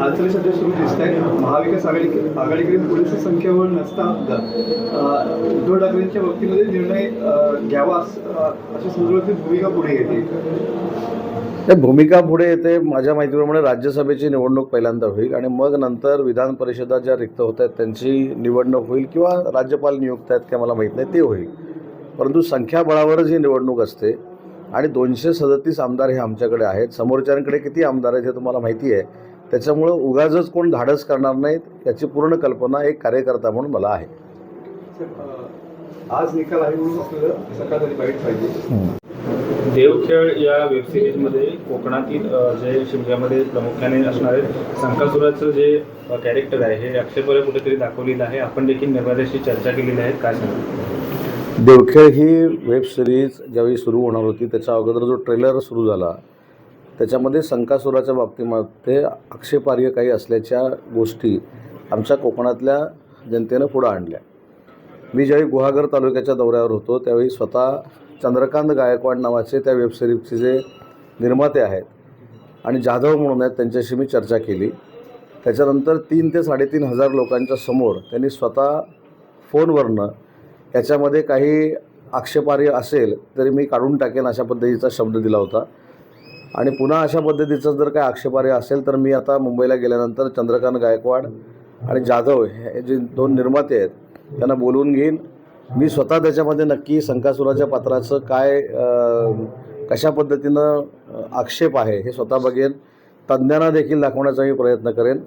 हालचाली सध्या सुरू दिसत आहे. महाविकास आघाडीकडे पुरेशी संख्याबळ नसता उद्धव ठाकरेंच्या बाबतीमध्ये निर्णय घ्यावा अशा संदर्भातील भूमिका पुढे येते. त्या भूमिका पुढे येते. माझ्या माहितीप्रमाणे राज्यसभेची निवडणूक पहिल्यांदा होईल आणि मग नंतर विधान परिषदा ज्या रिक्त होत आहेत त्यांची निवडणूक होईल किंवा राज्यपाल नियुक्त आहेत का मला माहीत नाही ते होईल. परंतु संख्याबळावरच ही निवडणूक असते आणि 237 आमदार हे आमच्याकडे आहेत. समोरच्यांकडे किती आमदार आहेत हे तुम्हाला माहिती आहे. त्याच्यामुळं उगाचच कोण धाडस करणार नाहीत याची पूर्ण कल्पना एक कार्यकर्ता म्हणून मला आहे. आज निकाल आहे म्हणून आपल्याला सकाळसाठी बाईट पाहिजे. देवखेळ या वेबसिरीजमध्ये कोकणातील जे शिमग्यामध्ये प्रामुख्याने असणारे संकासुराचं जे कॅरेक्टर आहे हे अक्षरपणे कुठेतरी दाखवलेलं आहे. आपण देखील निर्मात्याशी चर्चा केलेली आहे. काय सांगा? देवखेळ ही वेब सिरीज ज्यावेळी सुरू होणार होती त्याच्या अगोदर जो ट्रेलर सुरू झाला त्याच्यामध्ये संकासुराच्या बाबतीमध्ये आक्षेपार्ह काही असल्याच्या गोष्टी आमच्या कोकणातल्या जनतेनं पुढं आणल्या. मी ज्यावेळी गुहागर तालुक्याच्या दौऱ्यावर होतो त्यावेळी स्वतः चंद्रकांत गायकवाड नावाचे त्या वेबसिरीजचे जे निर्माते आहेत आणि जाधव म्हणून आहेत त्यांच्याशी मी चर्चा केली. त्याच्यानंतर 3 ते 3.5 हजार लोकांच्या समोर त्यांनी स्वतः फोनवरनं याच्यामध्ये काही आक्षेपार्ह असेल तरी मी काढून टाकेन अशा पद्धतीचा शब्द दिला होता. आणि पुन्हा अशा पद्धतीचं जर काही आक्षेपार्ह असेल तर मी आता मुंबईला गेल्यानंतर चंद्रकांत गायकवाड आणि जाधव हे जे 2 निर्माते आहेत त्यांना बोलवून घेईन. मी स्वतः त्याच्यामध्ये नक्की संकासुराच्या पात्राचं काय कशा पद्धतीनं आक्षेप आहे हे स्वतः बघेन. तज्ज्ञांना देखील दाखवण्याचा मी प्रयत्न करेन.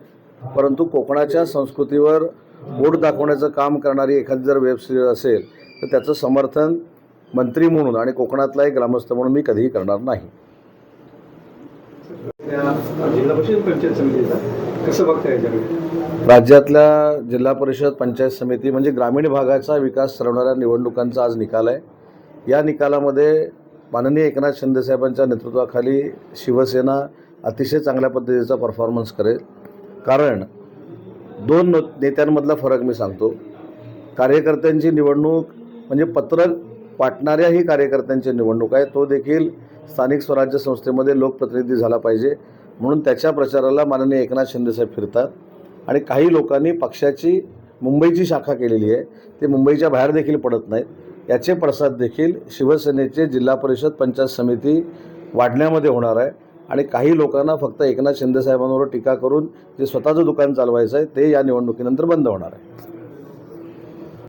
परंतु कोकणाच्या संस्कृतीवर बोट दाखवण्याचं काम करणारी एखादी जर वेब सिरीज असेल तर त्याचं समर्थन मंत्री म्हणून आणि कोकणातला एक ग्रामस्थ म्हणून मी कधीही करणार नाही. जिल्हा परिषद पंचायत समितीचा कसं बघता याच्याकडे? राज्यातल्या जिल्हा परिषद पंचायत समिती म्हणजे ग्रामीण भागाचा विकास ठरवणाऱ्या निवडणुकांचा आज निकाल आहे. या निकालामध्ये माननीय एकनाथ शिंदेसाहेबांच्या नेतृत्वाखाली शिवसेना अतिशय चांगल्या पद्धतीचा परफॉर्मन्स करेल. कारण 2 नेत्यांमधला फरक मी सांगतो. कार्यकर्त्यांची निवडणूक म्हणजे पत्रक वाटणाऱ्याही कार्यकर्त्यांची निवडणूक आहे. तो देखील स्थानिक स्वराज्य संस्थेमध्ये लोकप्रतिनिधी झाला पाहिजे म्हणून त्याच्या प्रचाराला माननीय एकनाथ शिंदेसाहेब फिरतात. आणि काही लोकांनी पक्षाची मुंबईची शाखा केलेली आहे ते मुंबईच्या बाहेर देखील पडत नाहीत. याचे पडसाद देखील शिवसेनेचे जिल्हा परिषद पंचायत समिती वाढण्यामध्ये होणार आहे. आणि काही लोकांना फक्त एकनाथ शिंदेसाहेबांवर टीका करून जे स्वतःचं दुकान चालवायचं आहे ते या निवडणुकीनंतर बंद होणार आहे.